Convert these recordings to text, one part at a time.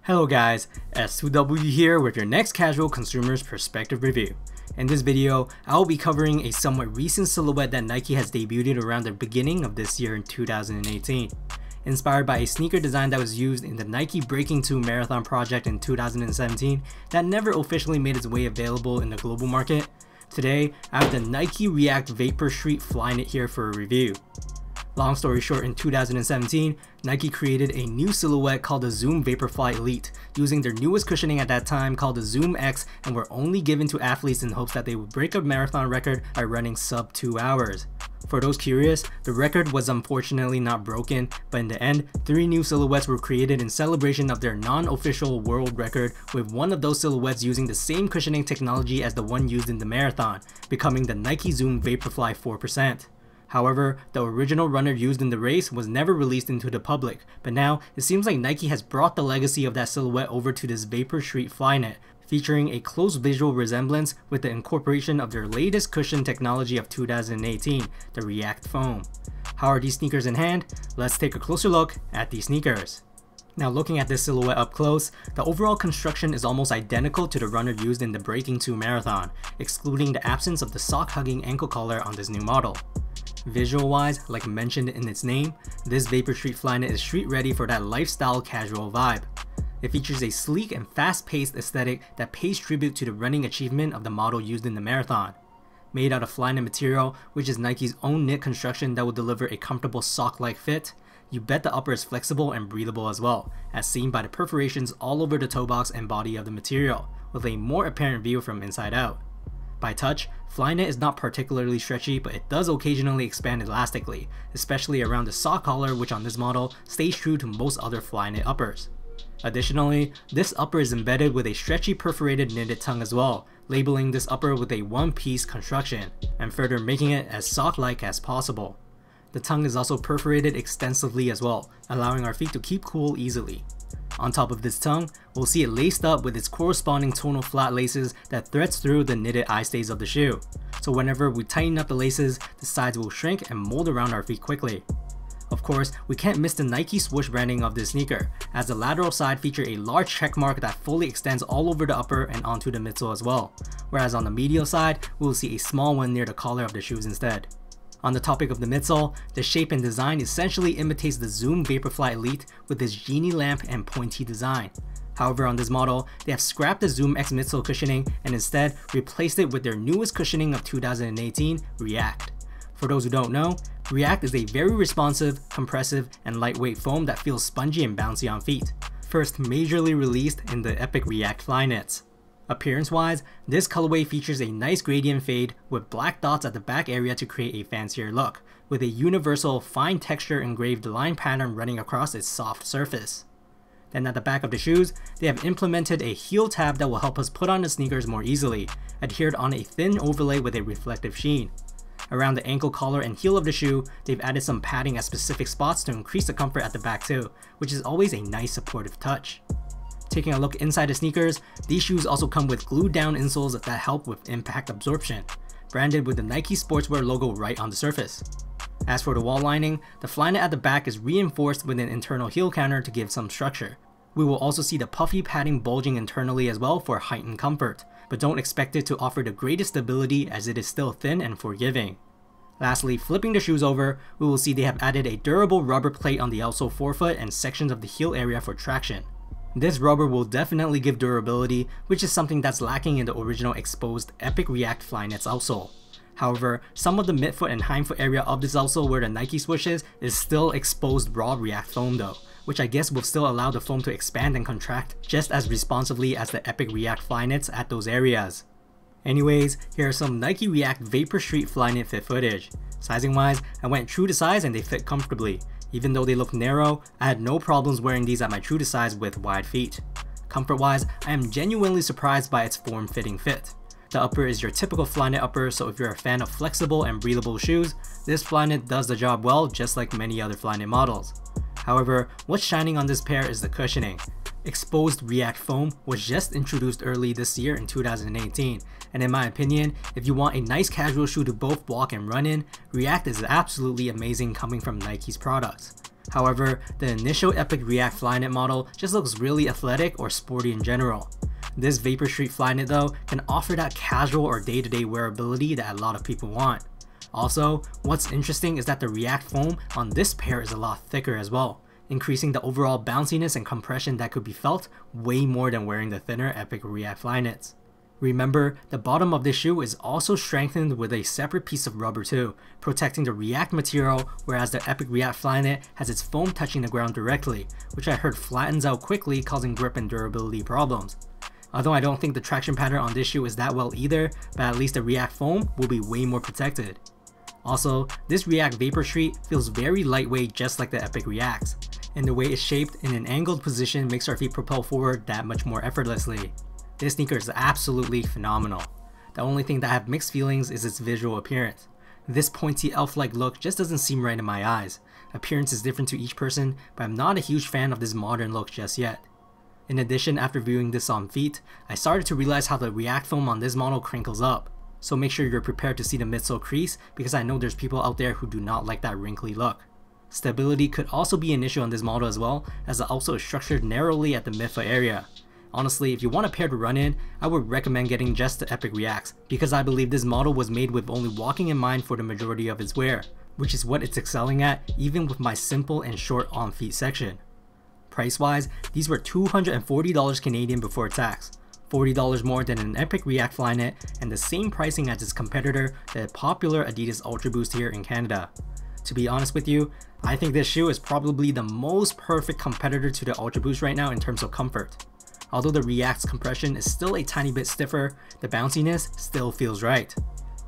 Hello guys, S2W here with your next casual consumer's perspective review. In this video, I will be covering a somewhat recent silhouette that Nike has debuted around the beginning of this year in 2018. Inspired by a sneaker design that was used in the Nike Breaking2 Marathon project in 2017 that never officially made its way available in the global market, today I have the Nike React Vaporfly Flyknit here for a review. Long story short, in 2017, Nike created a new silhouette called the Zoom Vaporfly Elite, using their newest cushioning at that time called the ZoomX, and were only given to athletes in hopes that they would break a marathon record by running sub 2 hours. For those curious, the record was unfortunately not broken, but in the end, 3 new silhouettes were created in celebration of their non-official world record, with one of those silhouettes using the same cushioning technology as the one used in the marathon, becoming the Nike Zoom Vaporfly 4%. However, the original runner used in the race was never released into the public, but now it seems like Nike has brought the legacy of that silhouette over to this Vaporfly Flyknit, featuring a close visual resemblance with the incorporation of their latest cushion technology of 2018, the React foam. How are these sneakers in hand? Let's take a closer look at these sneakers. Now, looking at this silhouette up close, the overall construction is almost identical to the runner used in the Breaking2 Marathon, excluding the absence of the sock-hugging ankle collar on this new model. Visual-wise, like mentioned in its name, this Vaporfly Flyknit is street ready for that lifestyle casual vibe. It features a sleek and fast-paced aesthetic that pays tribute to the running achievement of the model used in the marathon. Made out of Flyknit material, which is Nike's own knit construction that will deliver a comfortable sock-like fit, you bet the upper is flexible and breathable as well, as seen by the perforations all over the toe box and body of the material, with a more apparent view from inside out. By touch, Flyknit is not particularly stretchy, but it does occasionally expand elastically, especially around the sock collar, which on this model stays true to most other Flyknit uppers. Additionally, this upper is embedded with a stretchy perforated knitted tongue as well, labeling this upper with a one-piece construction, and further making it as sock-like as possible. The tongue is also perforated extensively as well, allowing our feet to keep cool easily. On top of this tongue, we'll see it laced up with its corresponding tonal flat laces that threads through the knitted eye stays of the shoe. So whenever we tighten up the laces, the sides will shrink and mold around our feet quickly. Of course, we can't miss the Nike swoosh branding of this sneaker, as the lateral side feature a large check mark that fully extends all over the upper and onto the midsole as well, whereas on the medial side, we will see a small one near the collar of the shoes instead. On the topic of the midsole, the shape and design essentially imitates the Zoom Vaporfly Elite with its genie lamp and pointy design. However, on this model, they have scrapped the ZoomX midsole cushioning and instead replaced it with their newest cushioning of 2018, React. For those who don't know, React is a very responsive, compressive, and lightweight foam that feels spongy and bouncy on feet, first majorly released in the Epic React Flyknits. Appearance-wise, this colorway features a nice gradient fade with black dots at the back area to create a fancier look, with a universal fine texture engraved line pattern running across its soft surface. Then at the back of the shoes, they have implemented a heel tab that will help us put on the sneakers more easily, adhered on a thin overlay with a reflective sheen. Around the ankle collar and heel of the shoe, they've added some padding at specific spots to increase the comfort at the back too, which is always a nice supportive touch. Taking a look inside the sneakers, these shoes also come with glued down insoles that help with impact absorption, branded with the Nike Sportswear logo right on the surface. As for the wall lining, the Flyknit at the back is reinforced with an internal heel counter to give some structure. We will also see the puffy padding bulging internally as well for heightened comfort, but don't expect it to offer the greatest stability as it is still thin and forgiving. Lastly, flipping the shoes over, we will see they have added a durable rubber plate on the outsole forefoot and sections of the heel area for traction. This rubber will definitely give durability, which is something that's lacking in the original exposed Epic React Flyknit's outsole. However, some of the midfoot and hindfoot area of this outsole where the Nike swoosh is still exposed raw React foam though, which I guess will still allow the foam to expand and contract just as responsively as the Epic React Flyknits at those areas. Anyways, here are some Nike React Vaporfly Flyknit fit footage. Sizing wise, I went true to size and they fit comfortably. Even though they look narrow, I had no problems wearing these at my true to size with wide feet. Comfort wise, I am genuinely surprised by its form-fitting fit. The upper is your typical Flyknit upper, so if you're a fan of flexible and breathable shoes, this Flyknit does the job well just like many other Flyknit models. However, what's shining on this pair is the cushioning. Exposed React foam was just introduced early this year in 2018, and in my opinion, if you want a nice casual shoe to both walk and run in, React is absolutely amazing coming from Nike's products. However, the initial Epic React Flyknit model just looks really athletic or sporty in general. This Vapor Street Flyknit though can offer that casual or day-to-day wearability that a lot of people want. Also, what's interesting is that the React foam on this pair is a lot thicker as well, increasing the overall bounciness and compression that could be felt way more than wearing the thinner Epic React Flyknits. Remember, the bottom of this shoe is also strengthened with a separate piece of rubber too, protecting the React material, whereas the Epic React Flyknit has its foam touching the ground directly, which I heard flattens out quickly, causing grip and durability problems. Although I don't think the traction pattern on this shoe is that well either, but at least the React foam will be way more protected. Also, this React Vapor Street feels very lightweight just like the Epic Reacts, and the way it's shaped in an angled position makes our feet propel forward that much more effortlessly. This sneaker is absolutely phenomenal. The only thing that I have mixed feelings is its visual appearance. This pointy elf-like look just doesn't seem right in my eyes. Appearance is different to each person, but I'm not a huge fan of this modern look just yet. In addition, after viewing this on feet, I started to realize how the React foam on this model crinkles up. So make sure you're prepared to see the midsole crease, because I know there's people out there who do not like that wrinkly look. Stability could also be an issue on this model as well, as the outsole is structured narrowly at the midfoot area. Honestly, if you want a pair to run in, I would recommend getting just the Epic Reacts, because I believe this model was made with only walking in mind for the majority of its wear, which is what it's excelling at even with my simple and short on feet section. Price wise, these were $240 Canadian before tax, $40 more than an Epic React Flyknit, and the same pricing as its competitor, the popular Adidas Ultra Boost here in Canada. To be honest with you, I think this shoe is probably the most perfect competitor to the Ultra Boost right now in terms of comfort. Although the React's compression is still a tiny bit stiffer, the bounciness still feels right.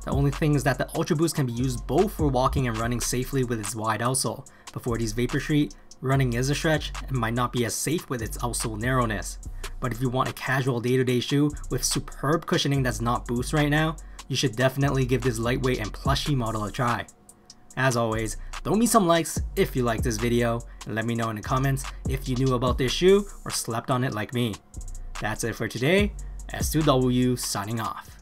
The only thing is that the Ultra Boost can be used both for walking and running safely with its wide outsole, but for these Vapor Street, running is a stretch and might not be as safe with its outsole narrowness. But if you want a casual day-to-day shoe with superb cushioning that's not Boost right now, you should definitely give this lightweight and plushy model a try. As always, throw me some likes if you liked this video, and let me know in the comments if you knew about this shoe or slept on it like me. That's it for today. S2W signing off.